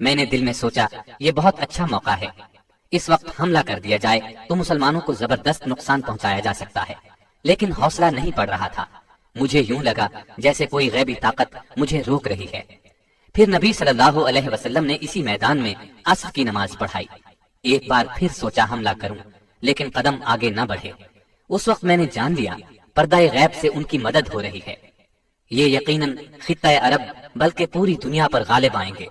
میں نے دل میں سوچا یہ بہت اچھا موقع ہے، اس وقت حملہ کر دیا جائے تو مسلمانوں کو زبردست نقصان پہنچایا جا سکتا ہے، لیکن حوصلہ نہیں پڑ رہا تھا۔ مجھے یوں لگا جیسے کوئی غیبی طاقت مجھے روک رہی ہے۔ پھر نبی صلی اللہ علیہ وسلم نے اسی میدان میں عصر کی نماز پڑھائی۔ ایک بار پھر سوچا حملہ کروں، لیکن قدم آگے نہ بڑھے۔ اس وقت میں نے جان لیا پردہ غیب سے ان کی مدد ہو رہی ہے، یہ یقیناً خطہ عرب بلکہ پوری دنیا پر غالب آئیں گے۔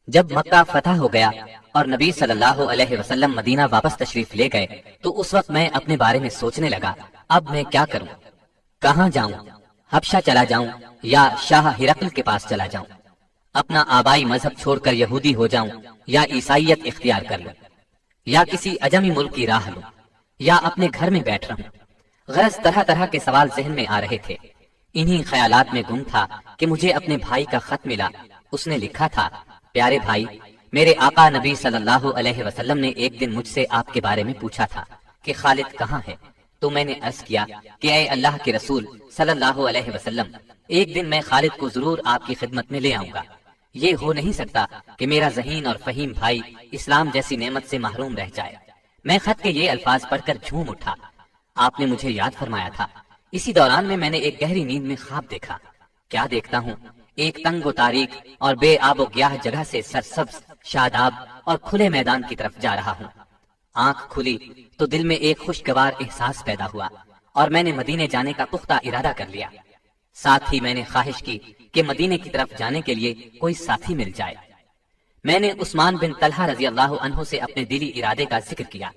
جب مکہ فتح ہو گیا اور نبی صلی اللہ علیہ وسلم مدینہ واپس تشریف لے گئے تو اس وقت میں اپنے بارے میں سوچنے لگا، اب میں کیا کروں، کہاں جاؤں؟ حبشہ چلا جاؤں یا شاہ ہرقل کے پاس چلا جاؤں؟ اپنا آبائی مذہب چھوڑ کر یہودی ہو جاؤں یا عیسائیت اختیار کر لوں، یا کسی اجمی ملک کی راہ لوں، یا اپنے گھر میں بیٹھ رہوں؟ غرض طرح طرح کے سوال ذہن میں آ رہے تھے۔ انہی خیالات میں گم تھا کہ مجھے اپنے بھائی کا خط ملا۔ اس نے لکھا تھا، پیارے بھائی، میرے آقا نبی صلی اللہ علیہ وسلم نے ایک دن مجھ سے آپ کے بارے میں پوچھا تھا کہ خالد کہاں ہے؟ تو میں نے عرض کیا کہ اے اللہ کے رسول صلی اللہ علیہ وسلم، ایک دن میں خالد کو ضرور آپ کی خدمت میں لے آؤں گا۔ یہ ہو نہیں سکتا کہ میرا ذہین اور فہیم بھائی اسلام جیسی نعمت سے محروم رہ جائے۔ میں خط کے یہ الفاظ پڑھ کر جھوم اٹھا۔ آپ نے مجھے یاد فرمایا تھا۔ اسی دوران میں نے ایک گہری نیند میں خواب دیکھا۔ کیا دیکھتا ہوں؟ ایک تنگ و تاریک اور بے آب و گیاہ جگہ سے سرسبز، شاداب اور کھلے میدان کی طرف جا رہا ہوں۔ آنکھ کھلی تو دل میں ایک خوشگوار احساس پیدا ہوا اور میں نے مدینے جانے کا پختہ ارادہ کر لیا۔ ساتھ ہی میں نے خواہش کی کہ مدینے کی طرف جانے کے لیے کوئی ساتھی مل جائے۔ میں نے عثمان بن طلحہ رضی اللہ عنہ سے اپنے دلی ارادے کا ذکر کیا۔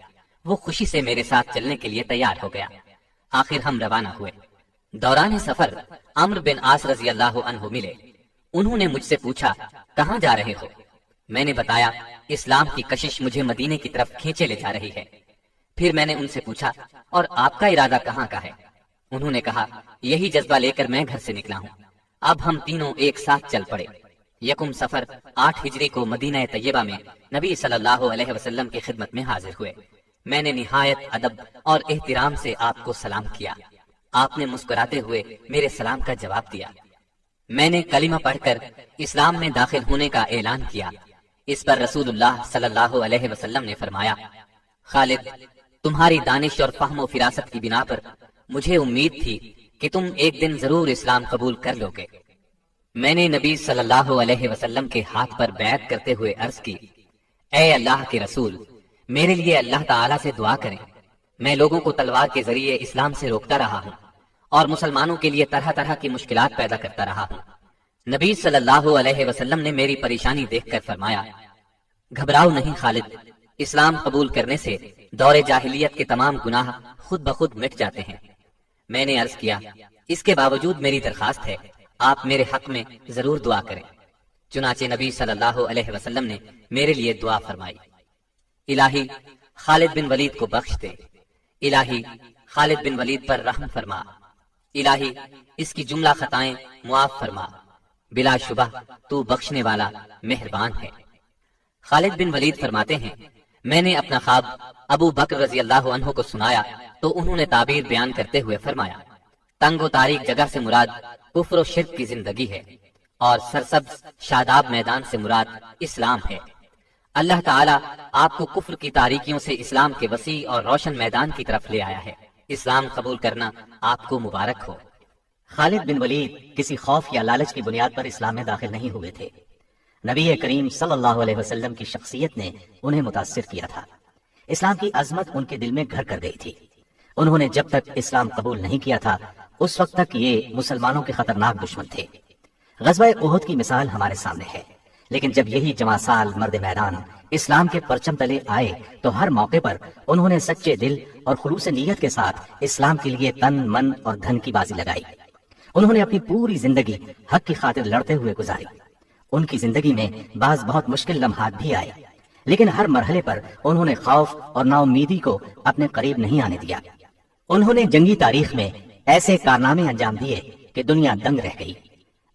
وہ خوشی سے میرے ساتھ چلنے کے لیے تیار ہو گیا۔ آخر ہم روانہ ہوئے۔ دوران سفر عمرو بن عاص رضی اللہ عنہ ملے۔ انہوں نے مجھ سے پوچھا، کہاں جا رہے ہو؟ میں نے بتایا، اسلام کی کشش مجھے مدینے کی طرف کھینچے لے جا رہی ہے۔ پھر میں نے ان سے پوچھا، اور آپ کا ارادہ کہاں کا ہے؟ انہوں نے کہا، یہی جذبہ لے کر میں گھر سے نکلا ہوں۔ اب ہم تینوں ایک ساتھ چل پڑے۔ یکم سفر 8 ہجری کو مدینہ طیبہ میں نبی صلی اللہ علیہ وسلم کی خدمت میں حاضر ہوئے۔ میں نے نہایت ادب اور احترام سے آپ کو سلام کیا۔ آپ نے مسکراتے ہوئے میرے سلام کا جواب دیا۔ میں نے کلمہ پڑھ کر اسلام میں داخل ہونے کا اعلان کیا۔ اس پر رسول اللہ صلی اللہ علیہ وسلم نے فرمایا، خالد، تمہاری دانش اور فہم و فراست کی بنا پر مجھے امید تھی کہ تم ایک دن ضرور اسلام قبول کر لو گے۔ میں نے نبی صلی اللہ علیہ وسلم کے ہاتھ پر بیعت کرتے ہوئے عرض کی، اے اللہ کے رسول، میرے لیے اللہ تعالیٰ سے دعا کریں۔ میں لوگوں کو تلوار کے ذریعے اسلام سے روکتا رہا ہوں اور مسلمانوں کے لیے طرح طرح کی مشکلات پیدا کرتا رہا ہوں۔ نبی صلی اللہ علیہ وسلم نے میری پریشانی دیکھ کر فرمایا، گھبراؤ نہیں خالد، اسلام قبول کرنے سے دور جاہلیت کے تمام گناہ خود بخود مٹ جاتے ہیں۔ میں نے عرض کیا، اس کے باوجود میری درخواست ہے، آپ میرے حق میں ضرور دعا کریں۔ چنانچہ نبی صلی اللہ علیہ وسلم نے میرے لیے دعا فرمائی، الہی خالد بن ولید کو بخش دے، الہی خالد بن ولید پر رحم فرما، الہی اس کی جملہ خطائیں معاف فرما، بلا شبہ تو بخشنے والا مہربان ہے۔ خالد بن ولید فرماتے ہیں، میں نے اپنا خواب ابو بکر رضی اللہ عنہ کو سنایا تو انہوں نے تعبیر بیان کرتے ہوئے فرمایا، تنگ و تاریک جگہ سے مراد کفر و شرک کی زندگی ہے اور سرسبز شاداب میدان سے مراد اسلام ہے۔ اللہ تعالیٰ آپ کو کفر کی تاریکیوں سے اسلام کے وسیع اور روشن میدان کی طرف لے آیا ہے۔ اسلام قبول کرنا آپ کو مبارک ہو۔ خالد بن ولید کسی خوف یا لالچ کی بنیاد پر اسلام میں داخل نہیں ہوئے تھے۔ نبی کریم صلی اللہ علیہ وسلم کی شخصیت نے انہیں متاثر کیا تھا۔ اسلام کی عظمت ان کے دل میں گھر کر گئی تھی۔ انہوں نے جب تک اسلام قبول نہیں کیا تھا اس وقت تک یہ مسلمانوں کے خطرناک دشمن تھے۔ غزوہ احد کی مثال ہمارے سامنے ہے، لیکن جب یہی جواں سال مرد میدان اسلام کے پرچم تلے آئے تو ہر موقع پر انہوں نے سچے دل اور خلوص نیت کے ساتھ اسلام کے لیے تن من اور دھن کی بازی لگائی۔ انہوں نے اپنی پوری زندگی حق کی خاطر لڑتے ہوئے گزاری۔ ان کی زندگی میں بعض بہت مشکل لمحات بھی آئے، لیکن ہر مرحلے پر انہوں نے خوف اور نا امیدی کو اپنے قریب نہیں آنے دیا۔ انہوں نے جنگی تاریخ میں ایسے کارنامے انجام دیے کہ دنیا دنگ رہ گئی۔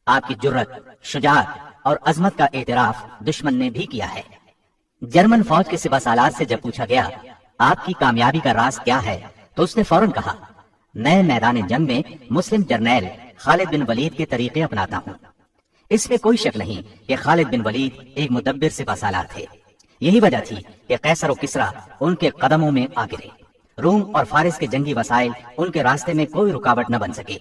آپ کی جرت، شجاعت اور عظمت کا اعتراف دشمن نے بھی کیا ہے۔ جرمن فوج کے سپہ سالار سے جب پوچھا گیا آپ کی کامیابی کا راز کیا ہے تو اس نے فوراً کہا، نئے میدان جنگ میں مسلم جرنیل خالد بن ولید کے طریقے اپناتا ہوں۔ اس میں کوئی شک نہیں کہ خالد بن ولید ایک مدبر سپہ سالار تھے۔ یہی وجہ تھی کہ قیصر و کسریٰ ان کے قدموں میں آ گرے۔ روم اور فارس کے جنگی وسائل ان کے راستے میں کوئی رکاوٹ نہ بن سکے۔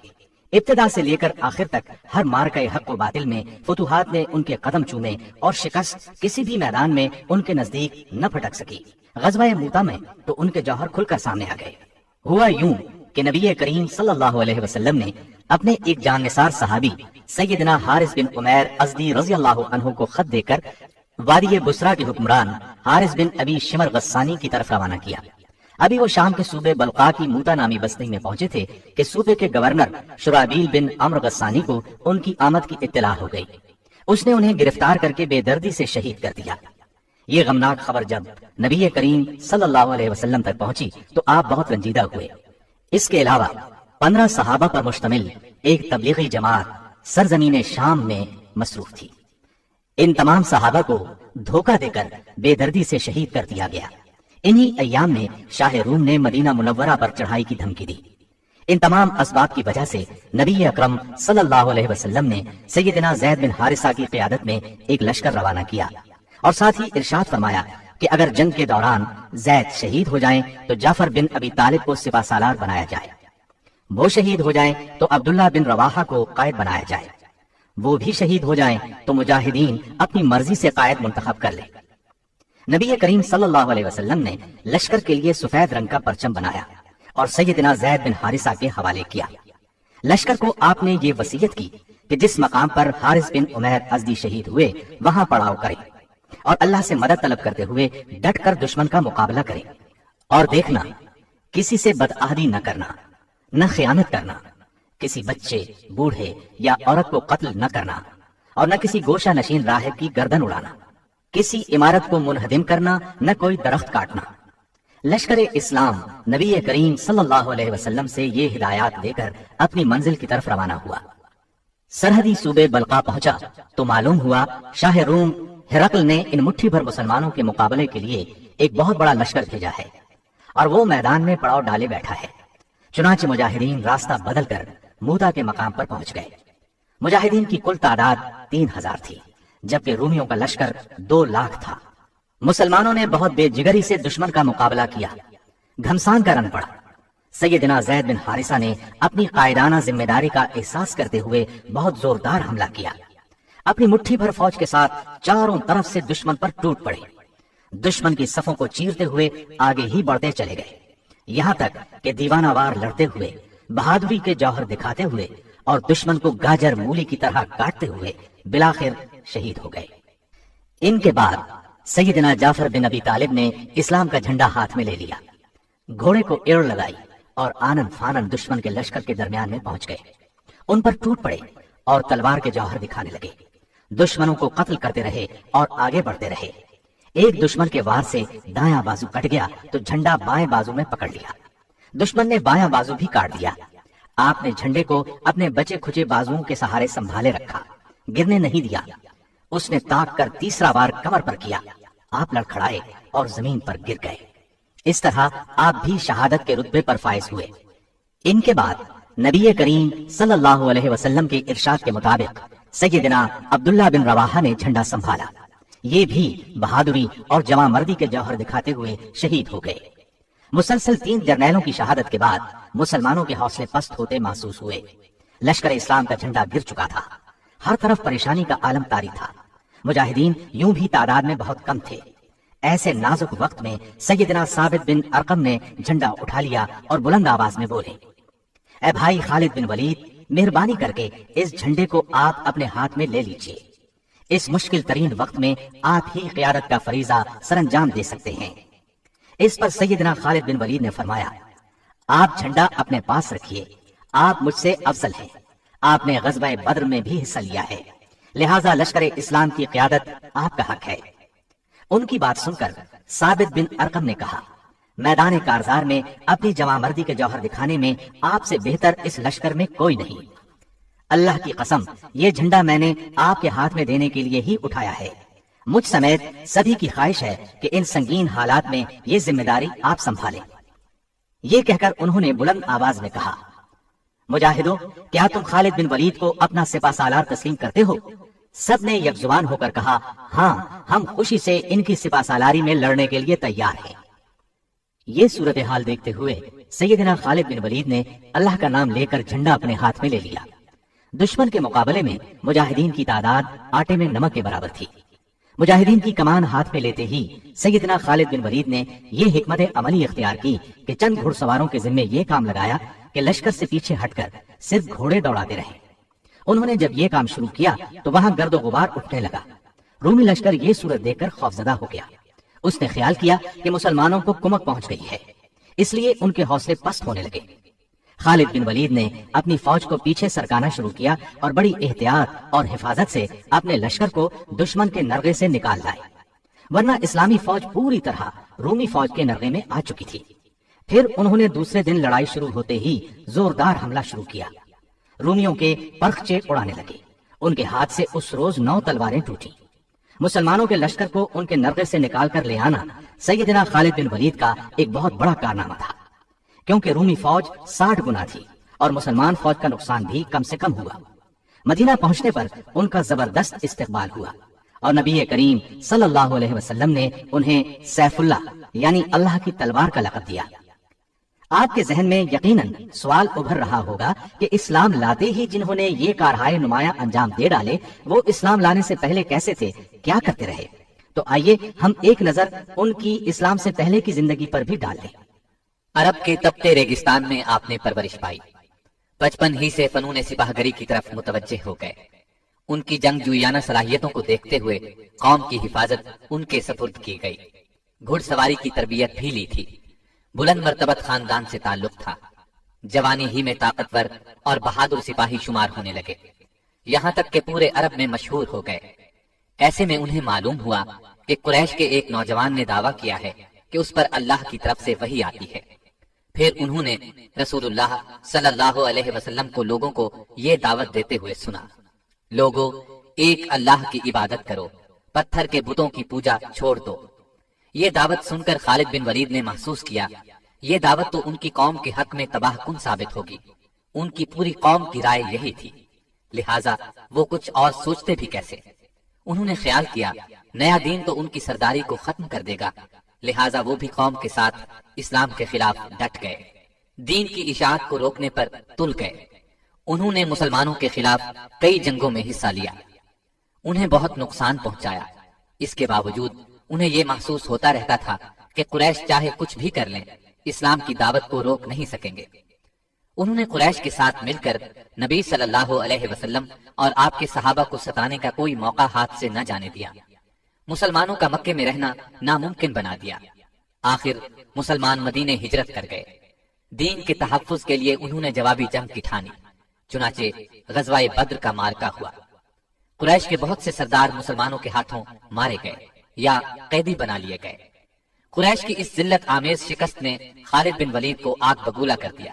ابتدا سے لے کر آخر تک ہر مارکہ حق و باطل میں فتوحات نے ان کے قدم چومے اور شکست کسی بھی میدان میں ان کے نزدیک نہ پھٹک سکی۔ غزوہ موتا میں تو ان کے جوہر کھل کر سامنے آ گئے۔ ہوا یوں کہ نبی کریم صلی اللہ علیہ وسلم نے اپنے ایک جان نثار صحابی سیدنا حارث بن عمیر ازدی رضی اللہ عنہ کو خط دے کر وادی بسرا کے حکمران حارث بن ابی شمر غسانی کی طرف روانہ کیا۔ ابھی وہ شام کے صوبے بلقا کی موتا نامی بستی میں پہنچے تھے کہ صوبے کے گورنر شرابیل بن عمر غسانی کو ان کی آمد کی اطلاع ہو گئی۔ اس نے انہیں گرفتار کر کے بے دردی سے شہید کر دیا۔ یہ غمناک خبر جب نبی کریم صلی اللہ علیہ وسلم تک پہنچی تو آپ بہت رنجیدہ ہوئے۔ اس کے علاوہ 15 صحابہ پر مشتمل ایک تبلیغی جماعت سرزمین شام میں مصروف تھی۔ ان تمام صحابہ کو دھوکہ دے کر بے دردی سے شہید کر دیا گیا۔ انہی ایام میں شاہ روم نے مدینہ منورہ پر چڑھائی کی دھمکی دی۔ ان تمام اسباب کی وجہ سے نبی اکرم صلی اللہ علیہ وسلم نے سیدنا زید بن حارثہ کی قیادت میں ایک لشکر روانہ کیا اور ساتھ ہی ارشاد فرمایا کہ اگر جنگ کے دوران زید شہید ہو جائیں تو جعفر بن ابی طالب کو سپہ سالار بنایا جائے، وہ شہید ہو جائیں تو عبداللہ بن رواحہ کو قائد بنایا جائے، وہ بھی شہید ہو جائیں تو مجاہدین اپنی مرضی سے قائد منتخب کر لیں۔ نبی کریم صلی اللہ علیہ وسلم نے لشکر کے لیے سفید رنگ کا پرچم بنایا اور سیدنا زید بن حارثہ کے حوالے کیا۔ لشکر کو آپ نے یہ وصیت کی کہ جس مقام پر حارث بن عمیر ازدی شہید ہوئے وہاں پڑاؤ کریں اور اللہ سے مدد طلب کرتے ہوئے ڈٹ کر دشمن کا مقابلہ کریں، اور دیکھنا کسی سے بدعہدی نہ کرنا، نہ خیانت کرنا، کسی بچے، بوڑھے یا عورت کو قتل نہ کرنا، اور نہ کسی گوشہ نشین راہب کی گردن اڑانا، کسی عمارت کو منہدم کرنا، نہ کوئی درخت کاٹنا۔ لشکر اسلام نبی کریم صلی اللہ علیہ وسلم سے یہ ہدایات لے کر اپنی منزل کی طرف روانہ ہوا۔ سرحدی صوبے بلقا پہنچا تو معلوم ہوا شاہ روم ہرقل نے ان مٹھی بھر مسلمانوں کے مقابلے کے لیے ایک بہت بڑا لشکر بھیجا ہے اور وہ میدان میں پڑاؤ ڈالے بیٹھا ہے۔ چنانچہ مجاہدین راستہ بدل کر موتا کے مقام پر پہنچ گئے۔ مجاہدین کی کل تعداد 3000 تھی، جبکہ رومیوں کا لشکر 2 لاکھ تھا۔ مسلمانوں نے بہت بے جگری سے دشمن کا مقابلہ کیا، گھمسان کا رن پڑا۔ سیدنا زید بن حارثہ نے اپنی قائدانہ ذمہ داری کا احساس کرتے ہوئے بہت زوردار حملہ کیا۔ اپنی مٹھی بھر فوج کے ساتھ چاروں طرف سے دشمن پر ٹوٹ پڑے۔ دشمن کی صفوں کو چیرتے ہوئے آگے ہی بڑھتے چلے گئے، یہاں تک کہ دیوانہ وار لڑتے ہوئے، بہادری کے جوہر دکھاتے ہوئے اور دشمن کو گاجر مولی کی طرح کاٹتے ہوئے بالآخر شہید ہو گئے۔ ان کے بعد سیدنا جعفر بن ابی طالب نے اسلام کا جھنڈا ہاتھ میں لے لیا، گھوڑے کو ایڑ لگائی اور آنن فانن دشمن کے لشکر کے درمیان میں پہنچ گئے، ان پر ٹوٹ پڑے اور تلوار کے جوہر دکھانے لگے۔ دشمنوں کو قتل کرتے رہے اور آگے بڑھتے رہے۔ ایک دشمن کے وار سے دایاں بازو کٹ گیا تو جھنڈا بائیں بازو میں پکڑ لیا، دشمن نے بایاں بازو بھی کاٹ دیا۔ آپ نے جھنڈے کو اپنے بچے کھچے بازوؤں کے سہارے سنبھالے رکھا، گرنے نہیں دیا۔ اس نے تاک کر تیسرا وار کمر پر کیا، آپ لڑکھڑائے اور زمین پر گر گئے۔ اس طرح آپ بھی شہادت کے رتبے پر فائز ہوئے۔ ان کے بعد نبی کریم صلی اللہ علیہ وسلم کے ارشاد کے مطابق سیدنا عبداللہ بن رواحہ نے جھنڈا سنبھالا۔ یہ بھی بہادری اور جواں مردی کے جوہر دکھاتے ہوئے شہید ہو گئے۔ مسلسل 3 جرنیلوں کی شہادت کے بعد مسلمانوں کے حوصلے پست ہوتے محسوس ہوئے۔ لشکر اسلام کا جھنڈا گر چکا تھا، ہر طرف پریشانی کا عالم طاری تھا۔ مجاہدین یوں بھی تعداد میں بہت کم تھے۔ ایسے نازک وقت میں سیدنا ثابت بن ارقم نے جھنڈا اٹھا لیا اور بلند آواز میں بولے، اے بھائی خالد بن ولید، مہربانی کر کے اس جھنڈے کو آپ اپنے ہاتھ میں لے لیجئے۔ اس مشکل ترین وقت میں آپ ہی قیادت کا فریضہ سر انجام دے سکتے ہیں۔ اس پر سیدنا خالد بن ولید نے فرمایا، آپ جھنڈا اپنے پاس رکھیے، آپ مجھ سے افضل ہیں، آپ نے غزوہ بدر میں بھی حصہ لیا ہے، لہٰذا لشکر اسلام کی قیادت آپ کا حق ہے۔ ان کی بات سن کر ثابت بن ارقم نے کہا، میدان کارزار میں اپنی جواں مردی کے جوہر دکھانے میں آپ سے بہتر اس لشکر میں کوئی نہیں۔ اللہ کی قسم، یہ جھنڈا میں نے آپ کے ہاتھ میں دینے کے لیے ہی اٹھایا ہے۔ مجھ سمیت سبھی کی خواہش ہے کہ ان سنگین حالات میں یہ ذمہ داری آپ سنبھالیں۔ یہ کہہ کر انہوں نے بلند آواز میں کہا، مجاہدوں، کیا تم خالد بن ولید کو اپنا سپہ سالار تسلیم کرتے ہو؟ سب نے یک زبان ہو کر کہا، ہاں ہم خوشی سے ان کی سپہ سالاری میں لڑنے کے لیے تیار ہیں۔ یہ صورتحال دیکھتے ہوئے سیدنا خالد بن ولید نے اللہ کا نام لے کر جھنڈا اپنے ہاتھ میں لے لیا۔ دشمن کے مقابلے میں مجاہدین کی تعداد آٹے میں نمک کے برابر تھی۔ مجاہدین کی کمان ہاتھ میں لیتے ہی سیدنا خالد بن ولید نے یہ حکمت عملی اختیار کی کہ چند گھڑ سواروں کے ذمے یہ کام لگایا کہ لشکر سے پیچھے ہٹ کر صرف گھوڑے دوڑاتے رہیں۔ انہوں نے جب یہ کام شروع کیا تو وہاں گرد و غبار اٹھنے لگا۔ رومی لشکر یہ صورت دیکھ کر خوفزدہ ہو گیا۔ اس نے خیال کیا کہ مسلمانوں کو کمک پہنچ گئی ہے، اس لیے ان کے حوصلے پست ہونے لگے۔ خالد بن ولید نے اپنی فوج کو پیچھے سرکانا شروع کیا اور بڑی احتیاط اور حفاظت سے اپنے لشکر کو دشمن کے نرغے سے نکال لائے، ورنہ اسلامی فوج پوری طرح رومی فوج کے نرغے میں آ چکی تھی۔ پھر انہوں نے دوسرے دن لڑائی شروع ہوتے ہی زوردار حملہ شروع کیا۔ رومیوں کے پرخچے اڑانے لگے۔ ان کے ہاتھ سے اس روز 9 تلواریں ٹوٹی۔ مسلمانوں کے لشکر کو ان کے نرغے سے نکال کر لے آنا سیدنا خالد بن ولید کا ایک بہت بڑا کارنامہ تھا، کیونکہ رومی فوج 60 گنا تھی اور مسلمان فوج کا نقصان بھی کم سے کم ہوا۔ مدینہ پہنچنے پر ان کا زبردست استقبال ہوا اور نبی کریم صلی اللہ علیہ وسلم نے انہیں سیف اللہ یعنی اللہ کی تلوار کا لقب دیا۔ آپ کے ذہن میں یقیناً سوال ابھر رہا ہوگا کہ اسلام لاتے ہی جنہوں نے یہ کارہائے نمایاں انجام دے ڈالے، وہ اسلام لانے سے پہلے کیسے تھے، کیا کرتے رہے؟ تو آئیے ہم ایک نظر ان کی اسلام سے پہلے کی زندگی پر بھی ڈال دیں۔ عرب کے تپتے ریگستان میں آپ نے پرورش پائی۔ بچپن ہی سے فنون سپاہ گری کی طرف متوجہ ہو گئے۔ ان کی جنگ جویانہ صلاحیتوں کو دیکھتے ہوئے قوم کی حفاظت ان کے سپرد کی گئی۔ گھڑ سواری کی تربیت بھی لی تھی۔ بلند مرتبت خاندان سے تعلق تھا۔ جوانی ہی میں طاقتور اور بہادر سپاہی شمار ہونے لگے، یہاں تک کہ پورے عرب میں مشہور ہو گئے۔ ایسے میں انہیں معلوم ہوا کہ قریش کے ایک نوجوان نے دعویٰ کیا ہے کہ اس پر اللہ کی طرف سے وحی آتی ہے۔ پھر انہوں نے رسول اللہ صلی اللہ علیہ وسلم کو لوگوں کو یہ دعوت دیتے ہوئے سنا، لوگوں ایک اللہ کی عبادت کرو، پتھر کے بتوں کی پوجا چھوڑ دو۔ یہ دعوت سن کر خالد بن ولید نے محسوس کیا یہ دعوت تو ان کی قوم کے حق میں تباہ کن ثابت ہوگی۔ ان کی پوری قوم کی رائے یہی تھی، لہٰذا وہ کچھ اور سوچتے بھی کیسے۔ انہوں نے خیال کیا نیا دین تو ان کی سرداری کو ختم کر دے گا، لہٰذا وہ بھی قوم کے ساتھ اسلام کے خلاف ڈٹ گئے، دین کی اشاعت کو روکنے پر تل گئے۔ انہوں نے مسلمانوں کے خلاف کئی جنگوں میں حصہ لیا، انہیں بہت نقصان پہنچایا۔ اس کے باوجود انہیں یہ محسوس ہوتا رہتا تھا کہ قریش چاہے کچھ بھی کر لیں، اسلام کی دعوت کو روک نہیں سکیں گے۔ انہوں نے قریش کے ساتھ مل کر نبی صلی اللہ علیہ وسلم اور آپ کے صحابہ کو ستانے کا کوئی موقع ہاتھ سے نہ جانے دیا۔ مسلمانوں کا مکے میں رہنا ناممکن بنا دیا۔ آخر مسلمان مدینے ہجرت کر گئے۔ دین کے تحفظ کے لیے انہوں نے جوابی جنگ کی ٹھانی، چنانچہ غزوہ بدر کا معرکہ ہوا۔ قریش کے بہت سے سردار مسلمانوں کے ہاتھوں مارے گئے یا قیدی بنا لیے گئے۔ قریش کی اس ذلت آمیز شکست نے خالد بن ولید کو آگ بگولا کر دیا۔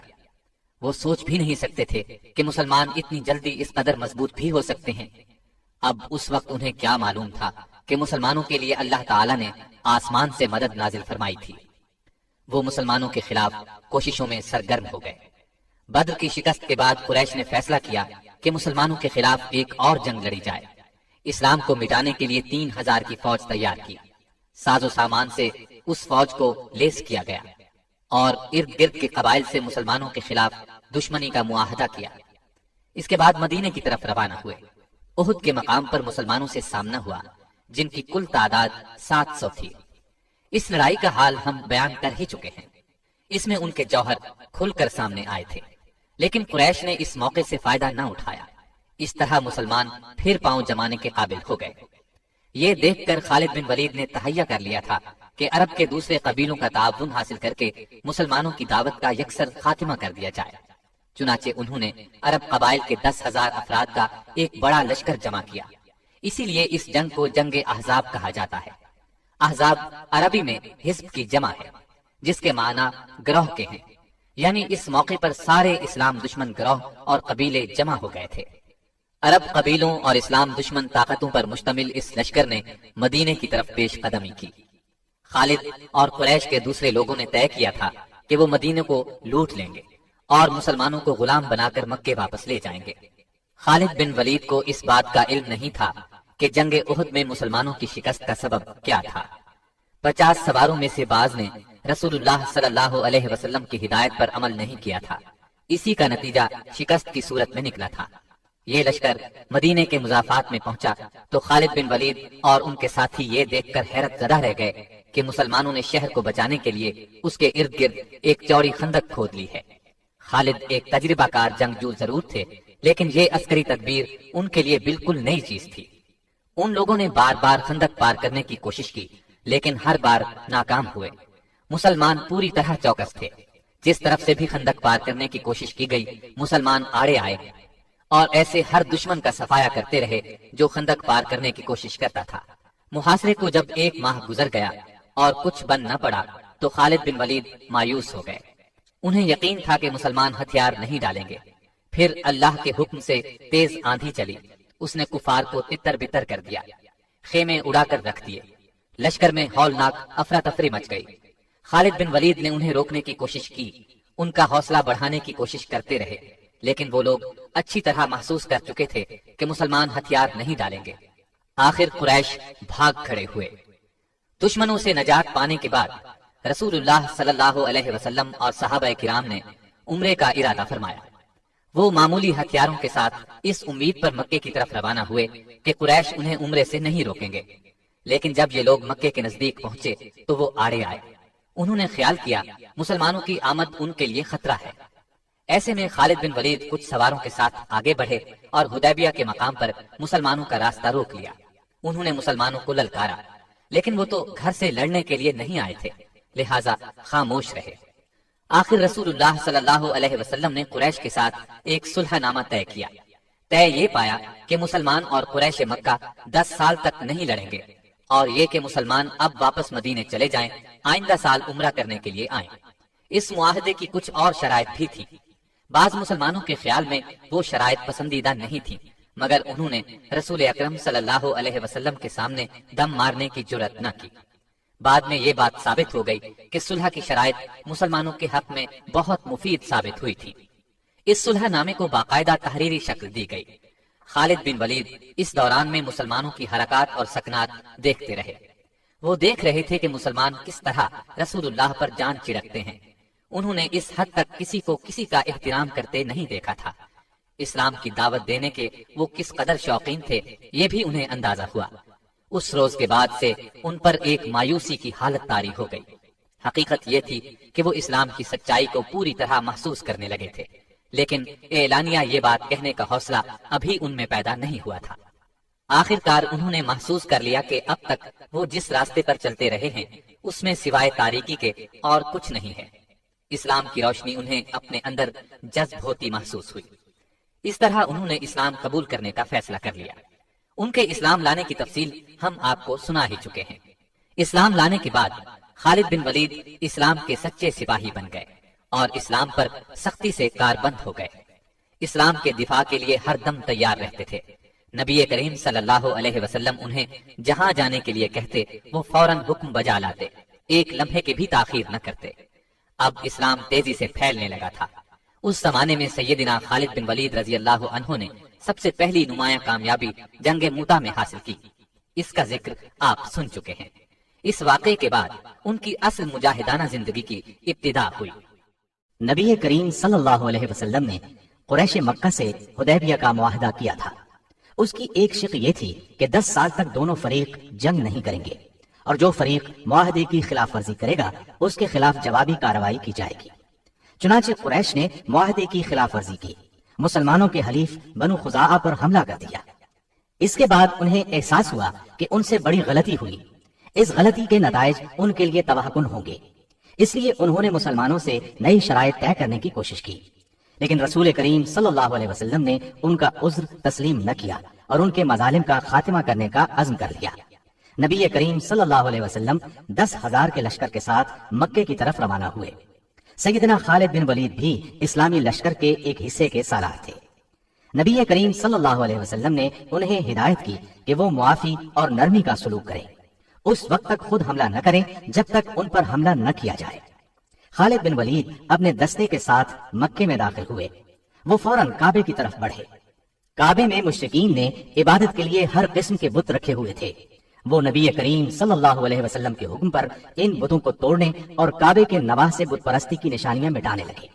وہ سوچ بھی نہیں سکتے تھے کہ مسلمان اتنی جلدی اس قدر مضبوط بھی ہو سکتے ہیں۔ اب اس وقت انہیں کیا معلوم تھا کہ مسلمانوں کے لیے اللہ تعالیٰ نے آسمان سے مدد نازل فرمائی تھی۔ وہ مسلمانوں کے خلاف کوششوں میں سرگرم ہو گئے۔ بدر کی شکست کے بعد قریش نے فیصلہ کیا کہ مسلمانوں کے خلاف ایک اور جنگ لڑی جائے۔ اسلام کو مٹانے کے لیے 3000 کی فوج تیار کی۔ ساز و سامان سے اس فوج کو لیس کیا گیا اور ارد گرد کے قبائل سے مسلمانوں کے خلاف دشمنی کا معاہدہ کیا۔ اس کے بعد مدینے کی طرف روانہ ہوئے۔ احد کے مقام پر مسلمانوں سے سامنا ہوا، جن کی کل تعداد 700 تھی۔ اس لڑائی کا حال ہم بیان کر ہی چکے ہیں۔ اس میں ان کے جوہر کھل کر سامنے آئے تھے، لیکن قریش نے اس موقع سے فائدہ نہ اٹھایا۔ اس طرح مسلمان پھر پاؤں جمانے کے قابل ہو گئے۔ یہ دیکھ کر خالد بن ولید نے تہیہ کر لیا تھا کہ عرب کے دوسرے قبیلوں کا تعاون حاصل کر کے مسلمانوں کی دعوت کا یکسر خاتمہ کر دیا جائے۔ چنانچہ انہوں نے عرب قبائل کے 10,000 افراد کا ایک بڑا لشکر جمع کیا۔ اسی لیے اس جنگ کو جنگ احزاب کہا جاتا ہے۔ احزاب عربی میں حزب کی جمع ہے، جس کے معنی گروہ کے ہیں، یعنی اس موقع پر سارے اسلام دشمن گروہ اور قبیلے جمع ہو گئے تھے۔ عرب قبیلوں اور اسلام دشمن طاقتوں پر مشتمل اس لشکر نے مدینے کی طرف پیش قدمی کی۔ خالد اور قریش کے دوسرے لوگوں نے طے کیا تھا کہ وہ مدینے کو لوٹ لیں گے اور مسلمانوں کو غلام بنا کر مکے واپس لے جائیں گے۔ خالد بن ولید کو اس بات کا علم نہیں تھا کہ جنگ احد میں مسلمانوں کی شکست کا سبب کیا تھا۔ 50 سواروں میں سے بعض نے رسول اللہ صلی اللہ علیہ وسلم کی ہدایت پر عمل نہیں کیا تھا، اسی کا نتیجہ شکست کی صورت میں نکلا تھا۔ یہ لشکر مدینے کے مضافات میں پہنچا تو خالد بن ولید اور ان کے ساتھی یہ دیکھ کر حیرت زدہ رہ گئے کہ مسلمانوں نے شہر کو بچانے کے لیے اس کے ارد گرد ایک چوڑی خندق کھود لی ہے۔ خالد ایک تجربہ کار جنگجو ضرور تھے، لیکن یہ عسکری تدبیر ان کے لیے بالکل نئی چیز تھی۔ ان لوگوں نے بار بار خندق پار کرنے کی کوشش کی، لیکن ہر بار ناکام ہوئے۔ مسلمان پوری طرح چوکس تھے۔ جس طرف سے بھی خندق پار کرنے کی کوشش کی گئی، مسلمان آڑے آئے اور ایسے ہر دشمن کا صفایا کرتے رہے جو خندق پار کرنے کی کوشش کرتا تھا۔ محاصرے کو جب 1 ماہ گزر گیا اور کچھ بن نہ پڑا تو خالد بن ولید مایوس ہو گئے۔ انہیں یقین تھا کہ مسلمان ہتھیار نہیں ڈالیں گے۔ پھر اللہ کے حکم سے تیز آندھی چلی، اس نے کفار کو تتر بتر کر دیا، خیمے اڑا کر رکھ دیے۔ لشکر میں ہولناک افراتفری مچ گئی۔ خالد بن ولید نے انہیں روکنے کی کوشش کی، ان کا حوصلہ بڑھانے کی کوشش کرتے رہے، لیکن وہ لوگ اچھی طرح محسوس کر چکے تھے کہ مسلمان ہتھیار نہیں ڈالیں گے۔ آخر قریش بھاگ کھڑے ہوئے۔ دشمنوں سے نجات پانے کے بعد رسول اللہ صلی اللہ علیہ وسلم اور صحابہ کرام نے عمرے کا ارادہ فرمایا۔ وہ معمولی ہتھیاروں کے ساتھ اس امید پر مکے کی طرف روانہ ہوئے کہ قریش انہیں عمرے سے نہیں روکیں گے، لیکن جب یہ لوگ مکے کے نزدیک پہنچے تو وہ آڑے آئے۔ انہوں نے خیال کیا مسلمانوں کی آمد ان کے لیے خطرہ ہے۔ ایسے میں خالد بن ولید کچھ سواروں کے ساتھ آگے بڑھے اور حدیبیہ کے مقام پر مسلمانوں کا راستہ روک لیا۔ انہوں نے مسلمانوں کو للکارا، لیکن وہ تو گھر سے لڑنے کے لیے نہیں آئے تھے، لہٰذا خاموش رہے۔ آخر رسول اللہ صلی اللہ علیہ وسلم نے قریش کے ساتھ ایک صلح نامہ طے کیا۔ طے یہ پایا کہ مسلمان اور قریش مکہ 10 سال تک نہیں لڑیں گے، اور یہ کہ مسلمان اب واپس مدینے چلے جائیں، آئندہ سال عمرہ کرنے کے لیے آئیں۔ اس معاہدے کی کچھ اور شرائط بھی تھی۔ بعض مسلمانوں کے خیال میں وہ شرائط پسندیدہ نہیں تھی، مگر انہوں نے رسول اکرم صلی اللہ علیہ وسلم کے سامنے دم مارنے کی جرأت نہ کی۔ بعد میں یہ بات ثابت ہو گئی کہ صلح کی شرائط مسلمانوں کے حق میں بہت مفید ثابت ہوئی تھی۔ اس صلح نامے کو باقاعدہ تحریری شکل دی گئی۔ خالد بن ولید اس دوران میں مسلمانوں کی حرکات اور سکنات دیکھتے رہے۔ وہ دیکھ رہے تھے کہ مسلمان کس طرح رسول اللہ پر جان چڑکتے ہیں۔ انہوں نے اس حد تک کسی کو کسی کا احترام کرتے نہیں دیکھا تھا۔ اسلام کی دعوت دینے کے وہ کس قدر شوقین تھے، یہ بھی انہیں اندازہ ہوا۔ اس روز کے بعد سے ان پر ایک مایوسی کی حالت طاری ہو گئی۔ حقیقت یہ تھی کہ وہ اسلام کی سچائی کو پوری طرح محسوس کرنے لگے تھے، لیکن اعلانیہ یہ بات کہنے کا حوصلہ ابھی ان میں پیدا نہیں ہوا تھا۔ آخر کار انہوں نے محسوس کر لیا کہ اب تک وہ جس راستے پر چلتے رہے ہیں اس میں سوائے تاریکی کے اور کچھ نہیں ہے۔ اسلام کی روشنی انہیں اپنے اندر جذب ہوتی محسوس ہوئی۔ اس طرح انہوں نے اسلام قبول کرنے کا فیصلہ کر لیا۔ ان کے اسلام لانے کی تفصیل ہم آپ کو سنا ہی چکے ہیں۔ اسلام لانے کے بعد خالد بن ولید اسلام کے سچے سپاہی بن گئے اور اسلام پر سختی سے کاربند ہو گئے۔ اسلام کے دفاع کے لیے ہر دم تیار رہتے تھے۔ نبی کریم صلی اللہ علیہ وسلم انہیں جہاں جانے کے لیے کہتے وہ فوراً حکم بجا لاتے، ایک لمحے کی بھی تاخیر نہ کرتے۔ اب اسلام تیزی سے پھیلنے لگا تھا۔ اس زمانے میں سیدنا خالد بن ولید رضی اللہ عنہ نے سب سے پہلی نمایاں کامیابی جنگ موتا میں حاصل کی۔ اس کا ذکر آپ سن چکے ہیں۔ اس واقعے کے بعد ان کی اصل مجاہدانہ زندگی کی ابتدا ہوئی۔ نبی کریم صلی اللہ علیہ وسلم نے قریش مکہ سے حدیبیہ کا معاہدہ کیا تھا۔ اس کی ایک شق یہ تھی کہ 10 سال تک دونوں فریق جنگ نہیں کریں گے، اور جو فریق معاہدے کی خلاف ورزی کرے گا اس کے خلاف جوابی کارروائی کی جائے گی۔ چنانچہ قریش نے معاہدے کی خلاف ورزی کی، مسلمانوں کے حلیف بنو خزاعہ پر حملہ کر دیا۔ اس کے بعد انہیں احساس ہوا کہ ان سے بڑی غلطی ہوئی، اس غلطی کے نتائج ان کے لیے تباہ کن ہوں گے، اس لیے انہوں نے مسلمانوں سے نئی شرائط طے کرنے کی کوشش کی، لیکن رسول کریم صلی اللہ علیہ وسلم نے ان کا عذر تسلیم نہ کیا اور ان کے مظالم کا خاتمہ کرنے کا عزم کر لیا۔ نبی کریم صلی اللہ علیہ وسلم 10,000 کے لشکر کے ساتھ مکے کی طرف روانہ ہوئے۔ سیدنا خالد بن ولید بھی اسلامی لشکر کے ایک حصے کے سالار تھے۔ نبی کریم صلی اللہ علیہ وسلم نے انہیں ہدایت کی کہ وہ معافی اور نرمی کا سلوک کریں، اس وقت تک خود حملہ نہ کریں جب تک ان پر حملہ نہ کیا جائے۔ خالد بن ولید اپنے دستے کے ساتھ مکے میں داخل ہوئے۔ وہ فوراً کعبے کی طرف بڑھے۔ کعبے میں مشرکین نے عبادت کے لیے ہر قسم کے بت رکھے ہوئے تھے۔ وہ نبی کریم صلی اللہ علیہ وسلم کے حکم پر ان بتوں کو توڑنے اور کعبے کے نواح سے بت پرستی کی نشانیاں مٹانے لگے،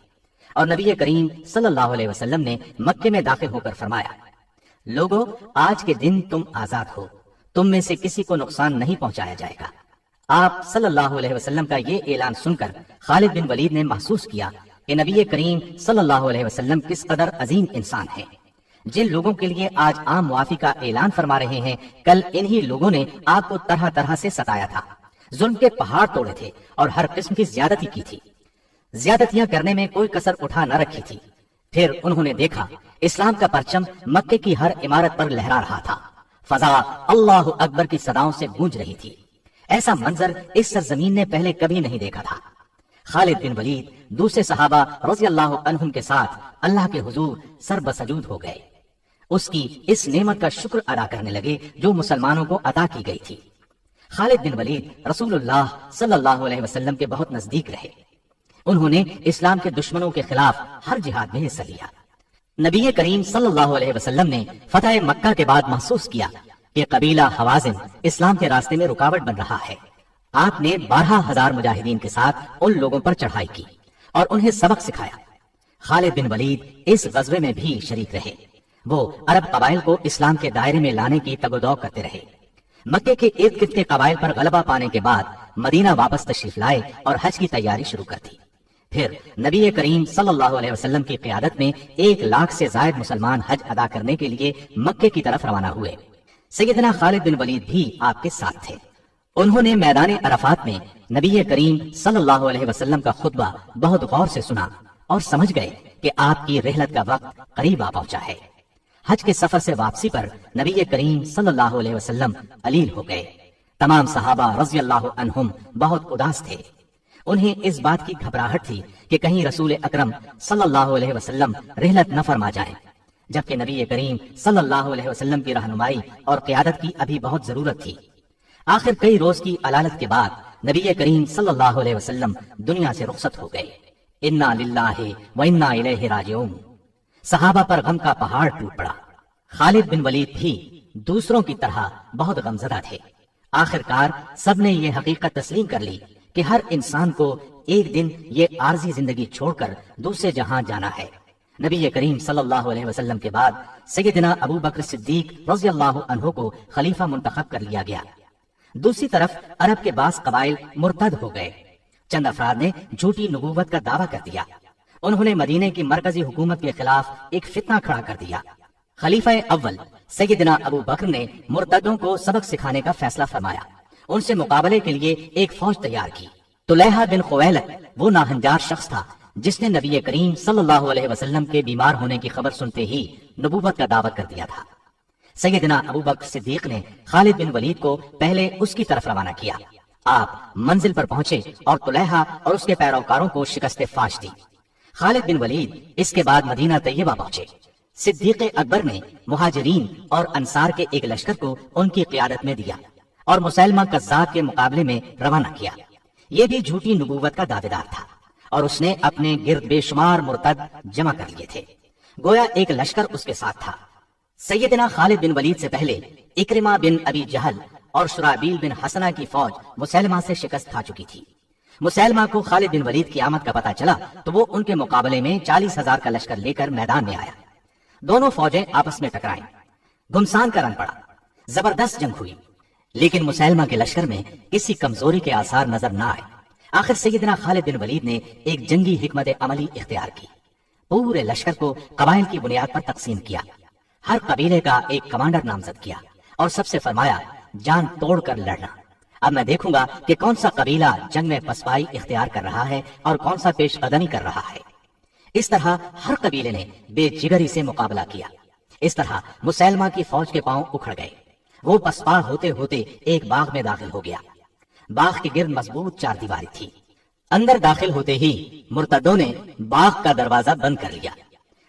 اور نبی کریم صلی اللہ علیہ وسلم نے مکے میں داخل ہو کر فرمایا، لوگو، آج کے دن تم آزاد ہو، تم میں سے کسی کو نقصان نہیں پہنچایا جائے گا۔ آپ صلی اللہ علیہ وسلم کا یہ اعلان سن کر خالد بن ولید نے محسوس کیا کہ نبی کریم صلی اللہ علیہ وسلم کس قدر عظیم انسان ہیں۔ جن لوگوں کے لیے آج عام معافی کا اعلان فرما رہے ہیں، کل انہی لوگوں نے آپ کو طرح طرح سے ستایا تھا، ظلم کے پہاڑ توڑے تھے اور ہر قسم کی زیادتی کی تھی، زیادتیاں کرنے میں کوئی کسر اٹھا نہ رکھی تھی۔ پھر انہوں نے دیکھا اسلام کا پرچم مکے کی ہر عمارت پر لہرا رہا تھا، فضا اللہ اکبر کی صداؤں سے گونج رہی تھی۔ ایسا منظر اس سرزمین نے پہلے کبھی نہیں دیکھا تھا۔ خالد بن ولید دوسرے صحابہ رضی اللہ عنہم کے ساتھ اللہ کے حضور سر بسجود ہو گئے، اس کی اس نعمت کا شکر ادا کرنے لگے جو مسلمانوں کو عطا کی گئی تھی۔ خالد بن ولید رسول اللہ صلی اللہ علیہ وسلم کے بہت نزدیک رہے، انہوں نے اسلام کے دشمنوں کے خلاف ہر جہاد میں حصہ لیا۔ نبی کریم صلی اللہ علیہ وسلم نے فتح مکہ کے بعد محسوس کیا کہ قبیلہ حوازن اسلام کے راستے میں رکاوٹ بن رہا ہے۔ آپ نے 12,000 مجاہدین کے ساتھ ان لوگوں پر چڑھائی کی اور انہیں سبق سکھایا۔ خالد بن ولید اس غزوے میں بھی شریک رہے، وہ عرب قبائل کو اسلام کے دائرے میں لانے کی تگ و دو کرتے رہے۔ مکے کے ارد گرد کے قبائل پر غلبہ پانے کے بعد مدینہ واپس تشریف لائے اور حج کی تیاری شروع کر دی۔ پھر نبی کریم صلی اللہ علیہ وسلم کی قیادت میں 1,00,000 سے زائد مسلمان حج ادا کرنے کے لیے مکے کی طرف روانہ ہوئے۔ سیدنا خالد بن ولید بھی آپ کے ساتھ تھے۔ انہوں نے میدان عرفات میں نبی کریم صلی اللہ علیہ وسلم کا خطبہ بہت غور سے سنا اور سمجھ گئے کہ آپ کی رحلت کا وقت قریب آ پہنچا ہے۔ حج کے سفر سے واپسی پر نبی کریم صلی اللہ علیہ وسلم علیل ہو گئے۔ تمام صحابہ رضی اللہ عنہم بہت اداس تھے، انہیں اس بات کی گھبراہٹ تھی کہ کہیں رسول اکرم صلی اللہ علیہ وسلم رحلت نہ فرما جائیں، جبکہ نبی کریم صلی اللہ علیہ وسلم کی رہنمائی اور قیادت کی ابھی بہت ضرورت تھی۔ آخر کئی روز کی علالت کے بعد نبی کریم صلی اللہ علیہ وسلم دنیا سے رخصت ہو گئے۔ انا للہ و انا الیہ راجعون۔ صحابہ پر غم کا پہاڑ ٹوٹ پڑا۔ خالد بن ولید بھی دوسروں کی طرح بہت غمزدہ تھے۔ آخر کار سب نے یہ حقیقت تسلیم کر لی کہ ہر انسان کو ایک دن یہ عارضی زندگی چھوڑ کر دوسرے جہاں جانا ہے۔ نبی کریم صلی اللہ علیہ وسلم کے بعد سیدنا ابو بکر صدیق رضی اللہ عنہ کو خلیفہ منتخب کر لیا گیا۔ دوسری طرف عرب کے بعض قبائل مرتد ہو گئے۔ چند افراد نے جھوٹی نبوت کا دعویٰ کر دیا، انہوں نے مدینے کی مرکزی حکومت کے خلاف ایک فتنہ کھڑا کر دیا۔ خلیفہ اول سیدنا ابو بکر نے مرتدوں کو سبق سکھانے کا فیصلہ فرمایا، ان سے مقابلے کے لیے ایک فوج تیار کی۔ طلیحہ بن خویلد وہ ناہنجار شخص تھا جس نے نبی کریم صلی اللہ علیہ وسلم کے بیمار ہونے کی خبر سنتے ہی نبوت کا دعویٰ کر دیا تھا۔ سیدنا ابو بکر صدیق نے خالد بن ولید کو پہلے اس کی طرف روانہ کیا۔ آپ منزل پر پہنچے اور طلیحہ اور اس کے پیروکاروں کو شکست فاش دی۔ خالد بن ولید اس کے بعد مدینہ طیبہ پہنچے۔ صدیق اکبر نے مہاجرین اور انصار کے ایک لشکر کو ان کی قیادت میں دیا اور مسلمہ کذاب کے مقابلے میں روانہ کیا۔ یہ بھی جھوٹی نبوت کا دعوے دار تھا اور اس نے اپنے گرد بے شمار مرتد جمع کر لیے تھے، گویا ایک لشکر اس کے ساتھ تھا۔ سیدنا خالد بن ولید سے پہلے اکرمہ بن ابی جہل اور شرابیل بن حسنہ کی فوج مسلمہ سے شکست کھا چکی تھی۔ مسلمہ کو خالد بن ولید کی آمد کا پتہ چلا تو وہ ان کے مقابلے میں 40,000 کا لشکر لے کر میدان میں آیا۔ دونوں فوجیں آپس میں ٹکرائیں، گھمسان کا رن پڑا، زبردست جنگ ہوئی، لیکن مسلمہ کے لشکر میں کسی کمزوری کے آثار نظر نہ آئے۔ آخر سیدنا خالد بن ولید نے ایک جنگی حکمت عملی اختیار کی، پورے لشکر کو قبائل کی بنیاد پر تقسیم کیا، ہر قبیلے کا ایک کمانڈر نامزد کیا اور سب سے فرمایا جان توڑ کر لڑنا۔ اب میں دیکھوں گا کہ کون سا قبیلہ جنگ میں پسپائی اختیار کر رہا ہے اور کون سا پیش قدمی کر رہا ہے۔ اس طرح ہر قبیلے نے بے جگری سے مقابلہ کیا۔ اس طرح مسلمہ کی فوج کے پاؤں اکھڑ گئے، وہ پسپا ہوتے ہوتے ایک باغ میں داخل ہو گیا۔ باغ کے گرد مضبوط چار دیواری تھی۔ اندر داخل ہوتے ہی مرتدوں نے باغ کا دروازہ بند کر لیا۔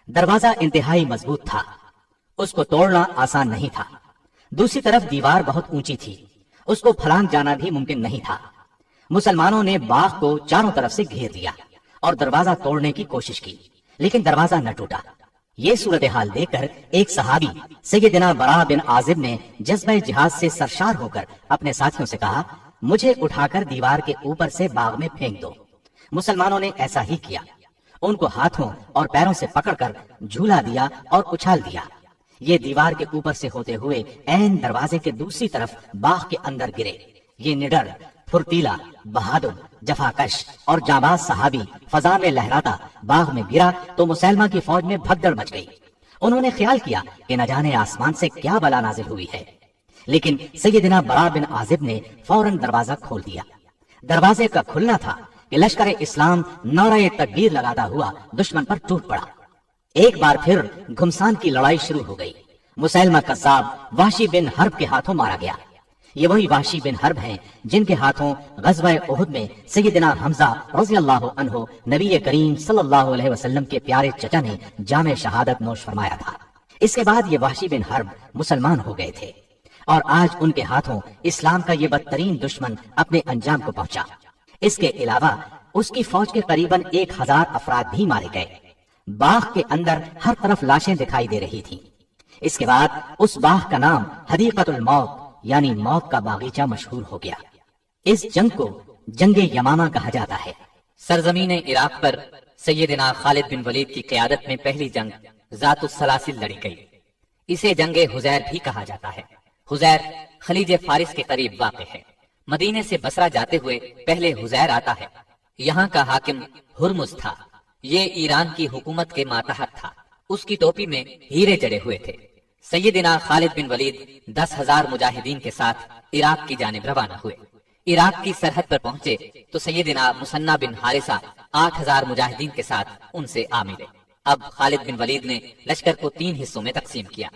دروازہ انتہائی مضبوط تھا، اس کو توڑنا آسان نہیں تھا۔ دوسری طرف دیوار بہت اونچی تھی، اس کو پھلانگ جانا بھی ممکن نہیں تھا۔ مسلمانوں نے باغ کو چاروں طرف سے گھیر لیا اور دروازہ توڑنے کی کوشش کی، لیکن دروازہ نہ ٹوٹا۔ یہ صورتحال دیکھ کر ایک صحابی سیدنا برا بن عازب نے جذبہ جہاد سے سرشار ہو کر اپنے ساتھیوں سے کہا، مجھے اٹھا کر دیوار کے اوپر سے باغ میں پھینک دو۔ مسلمانوں نے ایسا ہی کیا، ان کو ہاتھوں اور پیروں سے پکڑ کر جھولا دیا اور اچھال دیا۔ یہ دیوار کے اوپر سے ہوتے ہوئے عین دروازے کے دوسری طرف باغ کے اندر گرے۔ یہ نڈر، پھرتیلا، بہادر، جفاکش اور جانباز صحابی فضا میں لہراتا باغ میں گرا تو مسلمہ کی فوج میں بھگدڑ مچ گئی۔ انہوں نے خیال کیا کہ نہ جانے آسمان سے کیا بلا نازل ہوئی ہے، لیکن سیدنا برا بن عازب نے فوراً دروازہ کھول دیا۔ دروازے کا کھلنا تھا کہ لشکر اسلام نعرہ تکبیر لگاتا ہوا دشمن پر ٹوٹ پڑا۔ ایک بار پھر گھمسان کی لڑائی شروع ہو گئی۔ مسلمہ کذاب وحشی بن حرب کے ہاتھوں مارا گیا۔ یہ وہی وحشی بن حرب ہیں جن کے ہاتھوں غزوہ احد میں سیدنا حمزہ رضی اللہ عنہ نبی کریم صلی اللہ علیہ وسلم کے پیارے چچا نے جام شہادت نوش فرمایا تھا۔ اس کے بعد یہ وحشی بن حرب مسلمان ہو گئے تھے اور آج ان کے ہاتھوں اسلام کا یہ بدترین دشمن اپنے انجام کو پہنچا۔ اس کے علاوہ اس کی فوج کے قریباً 1000 افراد بھی مارے گئے۔ باغ کے اندر ہر طرف لاشیں دکھائی دے رہی تھیں۔ اس کے بعد اس باغ کا نام حدیقۃ الموت یعنی موت کا باغیچہ مشہور ہو گیا۔ اس جنگ کو جنگ یمامہ کہا جاتا ہے۔ سرزمین عراق پر سیدنا خالد بن ولید کی قیادت میں پہلی جنگ ذات السلاسل لڑی گئی۔ اسے جنگ حزیر بھی کہا جاتا ہے۔ حزیر خلیج فارس کے قریب واقع ہے۔ مدینے سے بصرہ جاتے ہوئے پہلے حزیر آتا ہے۔ یہاں کا حاکم ہرمز تھا۔ یہ ایران کی حکومت کے ماتحت تھا۔ اس کی ٹوپی میں ہیرے جڑے ہوئے تھے۔ سیدنا خالد بن ولید 10,000 مجاہدین کے ساتھ عراق کی جانب روانہ ہوئے۔ عراق کی سرحد پر پہنچے تو سیدنا مثنی بن حارثہ 8,000 مجاہدین کے ساتھ ان سے آ ملے۔ اب خالد بن ولید نے لشکر کو 3 حصوں میں تقسیم کیا۔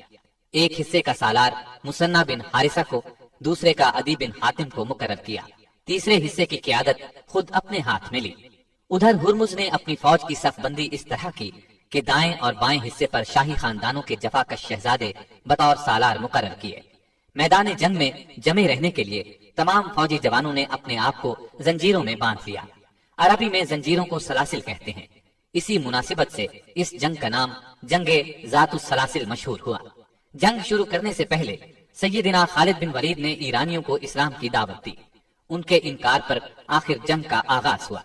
ایک حصے کا سالار مثنی بن حارثہ کو، دوسرے کا عدی بن حاتم کو مقرر کیا، تیسرے حصے کی قیادت خود اپنے ہاتھ میں لی۔ ادھر ہرمز نے اپنی فوج کی صف بندی اس طرح کی کہ دائیں اور بائیں حصے پر شاہی خاندانوں کے جفاکش شہزادے بطور سالار مقرر کیے۔ میدان جنگ میں جمے رہنے کے لیے تمام فوجی جوانوں نے اپنے آپ کو زنجیروں میں باندھ لیا۔ عربی میں زنجیروں کو سلاسل کہتے ہیں۔ اسی مناسبت سے اس جنگ کا نام جنگ ذات السلاسل مشہور ہوا۔ جنگ شروع کرنے سے پہلے سیدنا خالد بن ولید نے ایرانیوں کو اسلام کی دعوت دی۔ ان کے انکار پر آخر جنگ کا آغاز ہوا۔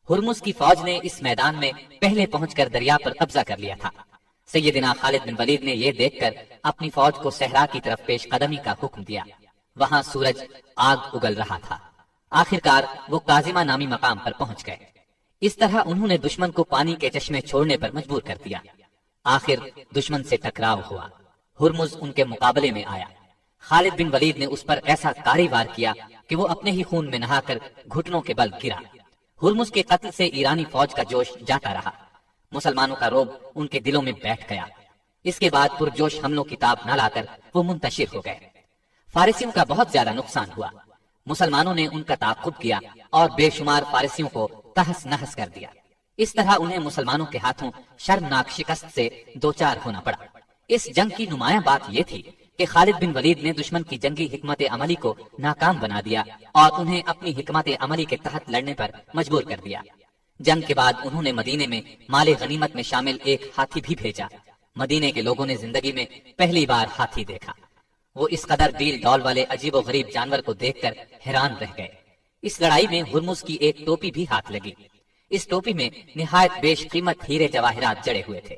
ہرمز کی فوج نے اس میدان میں پہلے پہنچ کر دریا پر قبضہ کر لیا تھا۔ سیدنا خالد بن ولید نے یہ دیکھ کر اپنی فوج کو صحرا کی طرف پیش قدمی کا حکم دیا۔ وہاں سورج آگ اگل رہا تھا۔ آخرکار وہ کاظمہ نامی مقام پر پہنچ گئے۔ اس طرح انہوں نے دشمن کو پانی کے چشمے چھوڑنے پر مجبور کر دیا۔ آخر دشمن سے ٹکراؤ ہوا۔ ہرمز ان کے مقابلے میں آیا۔ خالد بن ولید نے اس پر ایسا کاری وار کیا کہ وہ اپنے ہی خون میں نہا کر گھٹنوں کے بل گرا۔ ہرمز کے قتل سے ایرانی فوج کا جوش جاتا رہا۔ مسلمانوں کا رعب ان کے دلوں میں بیٹھ گیا۔ اس کے بعد پرجوش حملوں کی تاب نہ لا کر وہ منتشر ہو گئے۔ فارسیوں کا بہت زیادہ نقصان ہوا۔ مسلمانوں نے ان کا تعاقب کیا اور بے شمار فارسیوں کو تہس نہس کر دیا۔ اس طرح انہیں مسلمانوں کے ہاتھوں شرمناک شکست سے دوچار ہونا پڑا۔ اس جنگ کی نمایاں بات یہ تھی کہ خالد بن ولید نے دشمن کی جنگی حکمت عملی کو ناکام بنا دیا اور انہیں اپنی حکمت عملی کے تحت لڑنے پر مجبور کر دیا۔ جنگ کے بعد انہوں نے مدینے میں مال غنیمت میں شامل ایک ہاتھی بھی بھیجا۔ مدینے کے لوگوں نے زندگی میں پہلی بار ہاتھی دیکھا۔ وہ اس قدر ڈیل ڈول والے عجیب و غریب جانور کو دیکھ کر حیران رہ گئے۔ اس لڑائی میں ہرمز کی ایک ٹوپی بھی ہاتھ لگی۔ اس ٹوپی میں نہایت بیش قیمت ہیرے جواہرات جڑے ہوئے تھے۔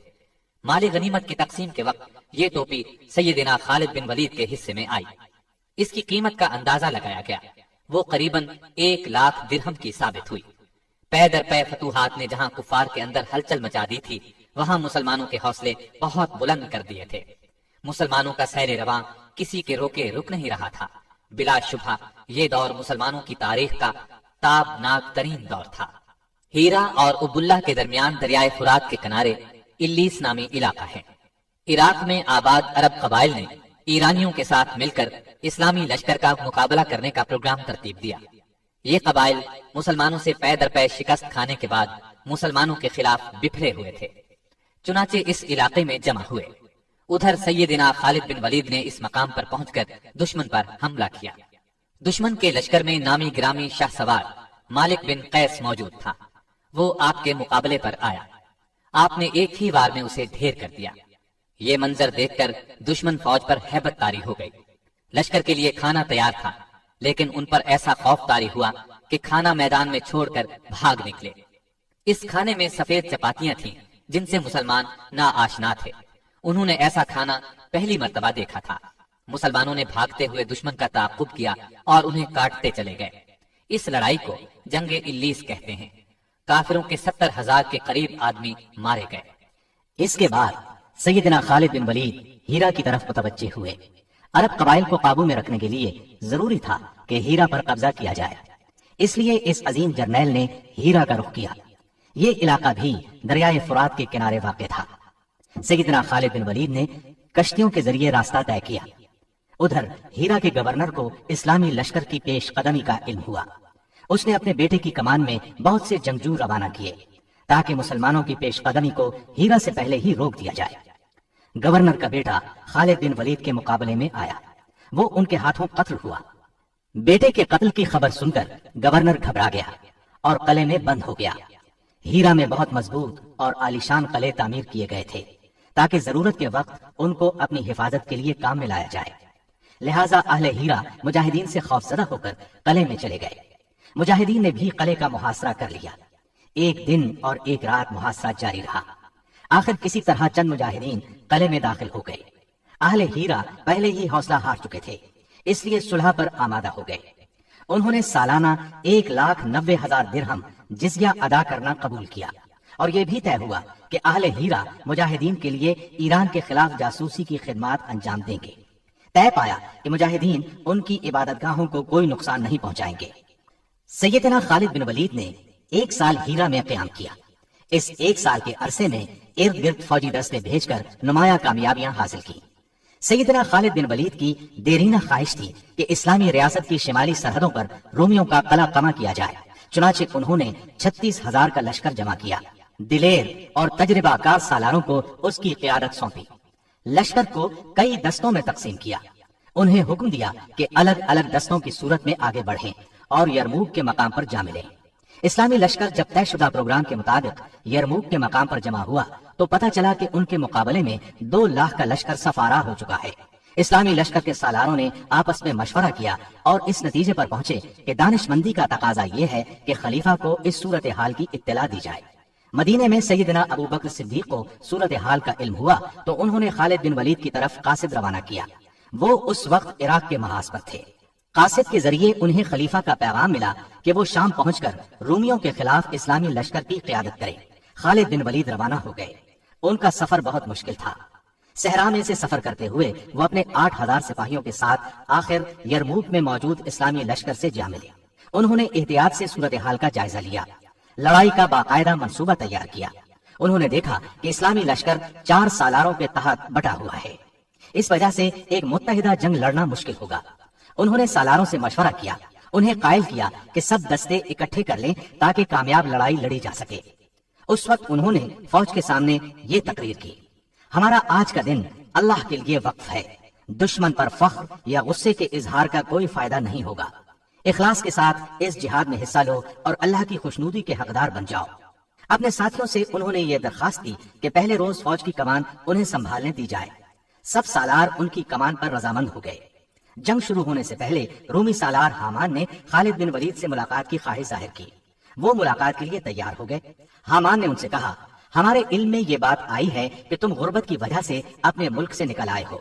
مال غنیمت کی تقسیم کے وقت یہ ٹوپی سیدنا خالد بن ولید کے حصے میں آئی۔ اس کی قیمت کا اندازہ لگایا گیا۔ وہ قریباً 1,00,000 درہم کی ثابت ہوئی۔ پے در پے فتوحات نے جہاں کفار کے اندر ہلچل مچا دی تھی، وہاں مسلمانوں کے حوصلے بہت بلند کر دیے تھے۔ مسلمانوں کا سیر رواں کسی کے روکے رک نہیں رہا تھا۔ بلا شبہ یہ دور مسلمانوں کی تاریخ کا تابناک ترین دور تھا۔ ہیرا اور عب اللہ کے درمیان دریائے فرات کے کنارے الیس نامی علاقہ ہے۔ عراق میں آباد عرب قبائل نے ایرانیوں کے ساتھ مل کر اسلامی لشکر کا مقابلہ کرنے کا پروگرام ترتیب دیا۔ یہ قبائل مسلمانوں سے پے در پے شکست کھانے کے بعد مسلمانوں کے خلاف بکھرے ہوئے تھے، چنانچہ اس علاقے میں جمع ہوئے۔ ادھر سیدنا خالد بن ولید نے اس مقام پر پہنچ کر دشمن پر حملہ کیا۔ دشمن کے لشکر میں نامی گرامی شاہ سوار مالک بن قیس موجود تھا۔ وہ آپ کے مقابلے پر آیا۔ آپ نے ایک ہی بار میں اسے ڈھیر کر دیا۔ یہ منظر دیکھ کر دشمن فوج پر ہیبت طاری ہو گئی۔ لشکر کے لیے کھانا تیار تھا، لیکن ان پر ایسا خوف طاری ہوا کہ کھانا میدان میں چھوڑ کر بھاگ نکلے۔ اس کھانے میں سفید چپاتیاں تھیں جن سے مسلمان نا آشنا تھے۔ انہوں نے ایسا کھانا پہلی مرتبہ دیکھا تھا۔ مسلمانوں نے بھاگتے ہوئے دشمن کا تعاقب کیا اور انہیں کاٹتے چلے گئے۔ اس لڑائی کو جنگ الیس کہتے ہیں۔ کافروں کے 70,000 کے قریب آدمی مارے گئے۔ اس کے بعد سیدنا خالد بن ولید ہیرا کی طرف متوجہ ہوئے۔ عرب قبائل کو قابو میں رکھنے کے لیے ضروری تھا کہ ہیرا پر قبضہ کیا جائے، اس لیے اس عظیم جرنیل نے ہیرا کا رخ کیا۔ یہ علاقہ بھی دریائے فرات کے کنارے واقع تھا۔ سیدنا خالد بن ولید نے کشتیوں کے ذریعے راستہ طے کیا۔ ادھر ہیرا کے گورنر کو اسلامی لشکر کی پیش قدمی کا علم ہوا۔ اس نے اپنے بیٹے کی کمان میں بہت سے جنگجو روانہ کیے تاکہ مسلمانوں کی پیش قدمی کو ہیرا سے پہلے ہی روک دیا جائے۔ گورنر کا بیٹا خالد بن ولید کے مقابلے میں آیا، وہ ان کے ہاتھوں قتل ہوا۔ بیٹے کے قتل کی خبر سن کر گورنر گھبرا گیا اور قلعے میں بند ہو گیا۔ ہیرا میں بہت مضبوط اور عالیشان قلعے تعمیر کیے گئے تھے تاکہ ضرورت کے وقت ان کو اپنی حفاظت کے لیے کام میں لایا جائے۔ لہٰذا اہل ہیرا مجاہدین سے خوفزدہ ہو کر قلعے میں چلے گئے۔ مجاہدین نے بھی قلعے کا محاصرہ کر لیا۔ ایک دن اور ایک رات محاصرہ جاری رہا۔ آخر کسی طرح چند مجاہدین قلعے میں داخل ہو گئے۔ اہل ہیرا پہلے ہی حوصلہ ہار چکے تھے، اس لیے صلح پر آمادہ ہو گئے۔ انہوں نے سالانہ 1,90,000 درہم جزیہ ادا کرنا قبول کیا، اور یہ بھی طے ہوا کہ اہل ہیرا مجاہدین کے لیے ایران کے خلاف جاسوسی کی خدمات انجام دیں گے۔ طے پایا کہ مجاہدین ان کی عبادت گاہوں کو کوئی نقصان نہیں پہنچائیں گے۔ سیدنا خالد بن ولید نے 1 سال ہیرا میں قیام کیا۔ اس 1 سال کے عرصے میں ارد گرد فوجی دستے بھیج کر نمایاں کامیابیاں حاصل کی۔ سیدنا خالد بن ولید کی دیرینہ خواہش تھی کہ اسلامی ریاست کی شمالی سرحدوں پر رومیوں کا قلع قمع کیا جائے۔ چنانچہ انہوں نے 36,000 کا لشکر جمع کیا۔ دلیر اور تجربہ کار سالاروں کو اس کی قیادت سونپی۔ لشکر کو کئی دستوں میں تقسیم کیا۔ انہیں حکم دیا کہ الگ الگ دستوں کی صورت میں آگے بڑھیں اور یرموک کے مقام پر جا ملیں۔ اسلامی لشکر جب طے شدہ پروگرام کے مطابق یرموک کے مقام پر جمع ہوا تو پتہ چلا کہ ان کے مقابلے میں 2 لاکھ کا لشکر سفارا ہو چکا ہے۔ اسلامی لشکر کے سالاروں نے آپس میں مشورہ کیا اور اس نتیجے پر پہنچے کہ دانش مندی کا تقاضا یہ ہے کہ خلیفہ کو اس صورتحال کی اطلاع دی جائے۔ مدینے میں سیدنا ابو بکر صدیق کو صورتحال کا علم ہوا تو انہوں نے خالد بن ولید کی طرف قاصد روانہ کیا۔ وہ اس وقت عراق کے محاذ پر تھے۔ قاصد کے ذریعے انہیں خلیفہ کا پیغام ملا کہ وہ شام پہنچ کر رومیوں کے خلاف اسلامی لشکر کی قیادت کرے۔ خالد بن ولید روانہ ہو گئے۔ ان کا سفر بہت مشکل تھا۔ صحرا میں سے سفر کرتے ہوئے وہ اپنے 8,000 سپاہیوں کے ساتھ آخر یرموک میں موجود اسلامی لشکر سے جا ملے۔ انہوں نے احتیاط سے صورتحال کا جائزہ لیا، لڑائی کا باقاعدہ منصوبہ تیار کیا۔ انہوں نے دیکھا کہ اسلامی لشکر 4 سالاروں کے تحت بٹا ہوا ہے، اس وجہ سے ایک متحدہ جنگ لڑنا مشکل ہوگا۔ انہوں نے سالاروں سے مشورہ کیا، انہیں قائل کیا کہ سب دستے اکٹھے کر لیں تاکہ کامیاب لڑائی لڑی جا سکے۔ اس وقت انہوں نے فوج کے سامنے یہ تقریر کی: ہمارا آج کا دن اللہ کے لیے وقف ہے۔ دشمن پر فخر یا غصے کے اظہار کا کوئی فائدہ نہیں ہوگا۔ اخلاص کے ساتھ اس جہاد میں حصہ لو اور اللہ کی خوشنودی کے حقدار بن جاؤ۔ اپنے ساتھیوں سے انہوں نے یہ درخواست کی کہ پہلے روز فوج کی کمان انہیں سنبھالنے دی جائے۔ سب سالار ان کی کمان پر رضامند ہو گئے۔ جنگ شروع ہونے سے پہلے رومی سالار حامان نے خالد بن ولید سے ملاقات کی خواہش ظاہر کی۔ وہ ملاقات کے لیے تیار ہو گئے۔ حامان نے ان سے کہا: ہمارے علم میں یہ بات آئی ہے کہ تم غربت کی وجہ سے اپنے ملک سے نکل آئے ہو۔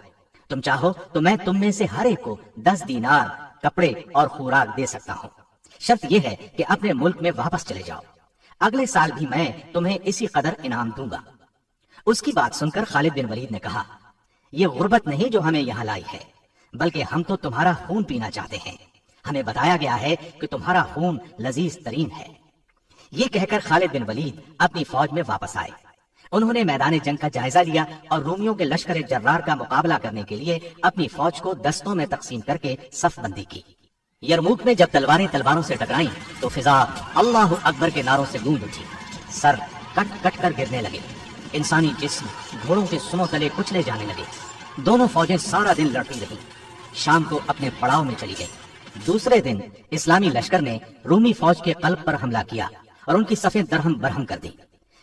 تم چاہو تو میں تم میں سے ہر ایک کو 10 دینار کپڑے اور خوراک دے سکتا ہوں۔ شرط یہ ہے کہ اپنے ملک میں واپس چلے جاؤ۔ اگلے سال بھی میں تمہیں اسی قدر انعام دوں گا۔ اس کی بات سن کر خالد بن ولید نے کہا: یہ غربت نہیں جو ہمیں یہاں لائی ہے، بلکہ ہم تو تمہارا خون پینا چاہتے ہیں۔ ہمیں بتایا گیا ہے کہ تمہارا خون لذیذ ترین ہے۔ یہ کہہ کر خالد بن ولید اپنی فوج میں واپس آئے۔ انہوں نے میدان جنگ کا جائزہ لیا اور رومیوں کے لشکر جرار کا مقابلہ کرنے کے لیے اپنی فوج کو دستوں میں تقسیم کر کے صف بندی کی۔ یرموک میں جب تلواریں تلواروں سے ٹکرائیں تو فضا اللہ اکبر کے نعروں سے گونج اٹھی۔ سر کٹ کٹ کر گرنے لگے، انسانی جسم گھوڑوں کے سنوں تلے کچلے جانے لگے۔ دونوں فوجیں سارا دن لڑتی رہیں، شام کو اپنے پڑاؤ میں چلی گئی۔ دوسرے دن اسلامی لشکر نے رومی فوج کے قلب پر حملہ کیا اور ان کی صفیں درہم برہم کر دی۔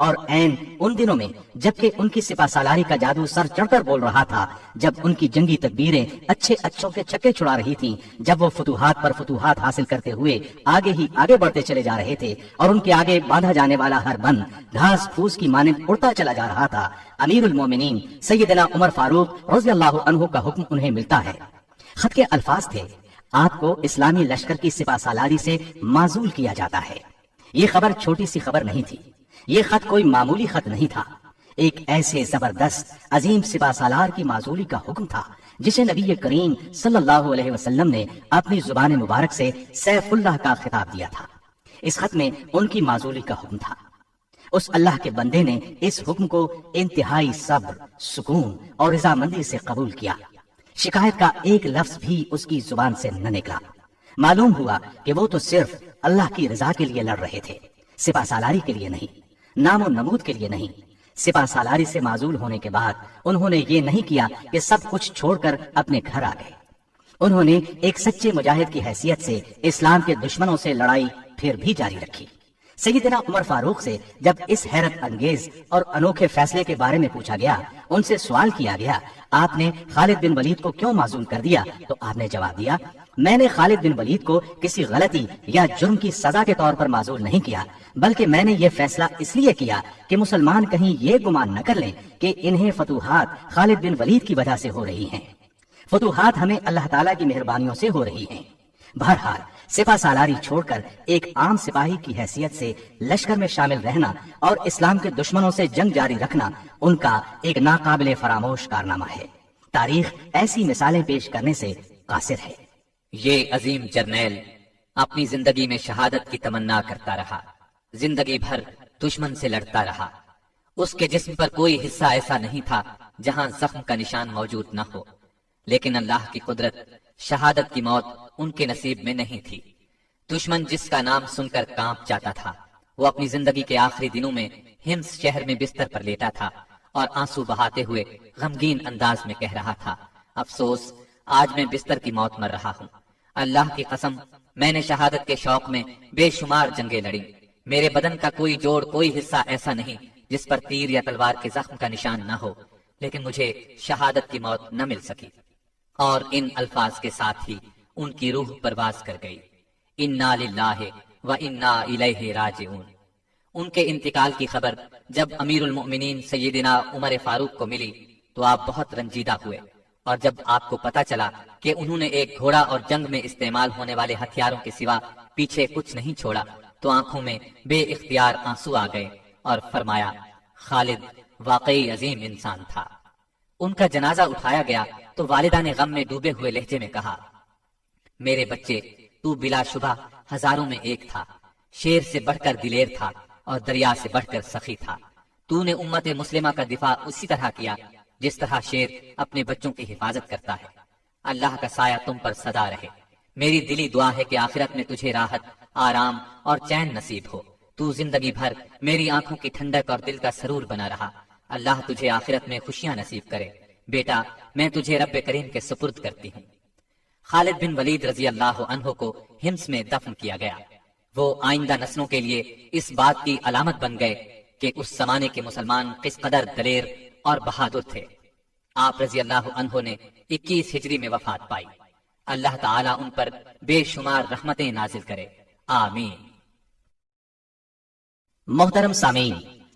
اور عین ان دنوں میں جبکہ ان کی سپہ سالاری کا جادو سر چڑھ کر بول رہا تھا، جب ان کی جنگی تدبیریں اچھے اچھوں کے چھکے چھڑا رہی تھیں، جب وہ فتوحات پر فتوحات حاصل کرتے ہوئے آگے ہی آگے بڑھتے چلے جا رہے تھے، اور ان کے آگے باندھا جانے والا ہر بند گھاس پھوس کی مانند اڑتا چلا جا رہا تھا، امیر المومنین سیدنا عمر فاروق رضی اللہ عنہ کا حکم انہیں ملتا ہے۔ خط کے الفاظ تھے، آپ کو اسلامی لشکر کی سپہ سالاری سے معزول کیا جاتا ہے۔ یہ خبر چھوٹی سی خبر نہیں تھی، یہ خط کوئی معمولی خط نہیں تھا، ایک ایسے زبردست عظیم سپہ سالار کی معزولی کا حکم تھا جسے نبی کریم صلی اللہ علیہ وسلم نے اپنی زبان مبارک سے سیف اللہ کا خطاب دیا تھا۔ اس خط میں ان کی معزولی کا حکم تھا۔ اس اللہ کے بندے نے اس حکم کو انتہائی صبر، سکون اور رضامندی سے قبول کیا۔ شکایت کا ایک لفظ بھی اس کی زبان سے نہ نکلا۔ معلوم ہوا کہ وہ تو صرف اللہ کی رضا کے لیے لڑ رہے تھے، سپہ سالاری کے لیے نہیں، نام و نمود کے لیے نہیں۔ سپہ سالاری سے معزول ہونے کے بعد انہوں نے یہ نہیں کیا کہ سب کچھ چھوڑ کر اپنے گھر آ گئے۔ انہوں نے ایک سچے مجاہد کی حیثیت سے اسلام کے دشمنوں سے لڑائی پھر بھی جاری رکھی۔ سیدنا عمر فاروق سے جب اس حیرت انگیز اور انوکھے فیصلے کے بارے میں پوچھا گیا، ان سے سوال کیا گیا، آپ نے خالد بن ولید کو کیوں معزول کر دیا؟ تو آپ نے جواب دیا، میں نے خالد بن ولید کو کسی غلطی یا جرم کی سزا کے طور پر معزول نہیں کیا، بلکہ میں نے یہ فیصلہ اس لیے کیا کہ مسلمان کہیں یہ گمان نہ کر لیں کہ انہیں فتوحات خالد بن ولید کی وجہ سے ہو رہی ہیں۔ فتوحات ہمیں اللہ تعالیٰ کی مہربانیوں سے ہو رہی ہیں۔ بہرحال سپہ سالاری چھوڑ کر ایک عام سپاہی کی حیثیت سے لشکر میں شامل رہنا اور اسلام کے دشمنوں سے جنگ جاری رکھنا ان کا ایک ناقابل فراموش کارنامہ ہے۔ تاریخ ایسی مثالیں پیش کرنے سے قاصر ہے۔ یہ عظیم جرنیل اپنی زندگی میں شہادت کی تمنا کرتا رہا، زندگی بھر دشمن سے لڑتا رہا۔ اس کے جسم پر کوئی حصہ ایسا نہیں تھا جہاں زخم کا نشان موجود نہ ہو، لیکن اللہ کی قدرت، شہادت کی موت ان کے نصیب میں نہیں تھی۔ دشمن جس کا نام سن کر کانپ جاتا تھا، وہ اپنی زندگی کے آخری دنوں میں ہمس شہر میں بستر پر لیٹا تھا اور آنسو بہاتے ہوئے غمگین انداز میں کہہ رہا تھا، افسوس، آج میں بستر کی موت مر رہا ہوں۔ اللہ کی قسم، میں نے شہادت کے شوق میں بے شمار جنگیں لڑی، میرے بدن کا کوئی جوڑ، کوئی حصہ ایسا نہیں جس پر تیر یا تلوار کے زخم کا نشان نہ ہو، لیکن مجھے شہادت کی موت نہ مل سکی۔ اور ان الفاظ کے ساتھ ہی ان کی روح پرواز کر گئی، انا للہ و انا الیہ راجعون۔ ان کے انتقال کی خبر جب امیر المؤمنین سیدنا عمر فاروق کو ملی تو آپ بہت رنجیدہ ہوئے، اور جب آپ کو پتا چلا کہ انہوں نے ایک گھوڑا اور جنگ میں استعمال ہونے والے ہتھیاروں کے سوا پیچھے کچھ نہیں چھوڑا تو آنکھوں میں بے اختیار آنسو آ گئے اور فرمایا، خالد واقعی عظیم انسان تھا۔ ان کا جنازہ اٹھایا گیا تو والدہ نے غم میں ڈوبے ہوئے لہجے میں کہا، میرے بچے، تو بلا شبہ ہزاروں میں ایک تھا، شیر سے بڑھ کر دلیر تھا اور دریا سے بڑھ کر سخی تھا۔ تو نے امت مسلمہ کا دفاع اسی طرح کیا جس طرح شیر اپنے بچوں کی حفاظت کرتا ہے۔ اللہ کا سایہ تم پر سدا رہے۔ میری دلی دعا ہے کہ آخرت میں تجھے راحت، آرام اور چین نصیب ہو۔ تو زندگی بھر میری آنکھوں کی ٹھنڈک اور دل کا سرور بنا رہا۔ اللہ تجھے آخرت میں خوشیاں نصیب کرے۔ بیٹا، میں تجھے رب کریم کے سپرد کرتی ہوں۔ خالد بن ولید رضی اللہ عنہ کو ہمس میں دفن کیا گیا۔ وہ آئندہ نسلوں کے لیے اس بات کی علامت بن گئے کہ اس زمانے کے مسلمان کس قدر دلیر اور بہادر تھے۔ آپ رضی اللہ عنہ نے 21 ہجری میں وفات پائی۔ اللہ تعالیٰ ان پر بے شمار رحمتیں نازل کرے، آمین۔ محترم سامعین،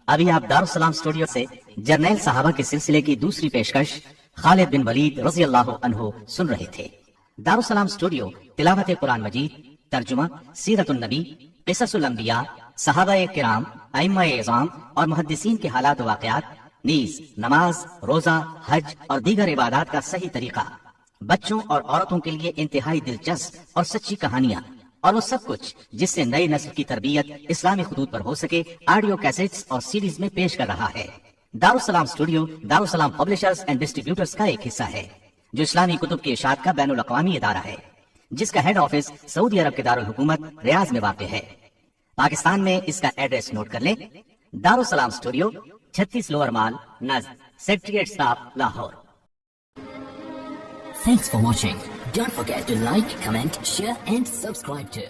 ابھی آپ دارالسلام اسٹوڈیو سے جرنیل صحابہ کے سلسلے کی دوسری پیشکش خالد بن ولید رضی اللہ عنہ سن رہے تھے۔ دارالسلام اسٹوڈیو تلاوت قرآن مجید، ترجمہ، سیرت النبی، قصص الانبیاء، صحابہ کرام، ائمہ اعظام اور محدثین کے حالات و واقعات، نیز نماز، روزہ، حج اور دیگر عبادات کا صحیح طریقہ، بچوں اور عورتوں کے لیے انتہائی دلچسپ اور سچی کہانیاں، اور وہ سب کچھ جس سے نئی نسل کی تربیت اسلامی خطوط پر ہو سکے، آڈیو کیسٹس اور سیریز میں پیش کر رہا ہے۔ دارالسلام اسٹوڈیو دارالسلام پبلشرز اینڈ ڈسٹریبیوٹرز کا ایک حصہ ہے جو اسلامی کتب کی اشاعت کا بین الاقوامی ادارہ ہے، جس کا ہیڈ آفس سعودی عرب کے دارالحکومت ریاض میں واقع ہے۔ پاکستان میں اس کا ایڈریس نوٹ کر لیں، دارالسلام اسٹوڈیو، 36 لوور مال، نزد secretariat staff, Lahore. Thanks for watching. Don't forget to like, comment, share and subscribe to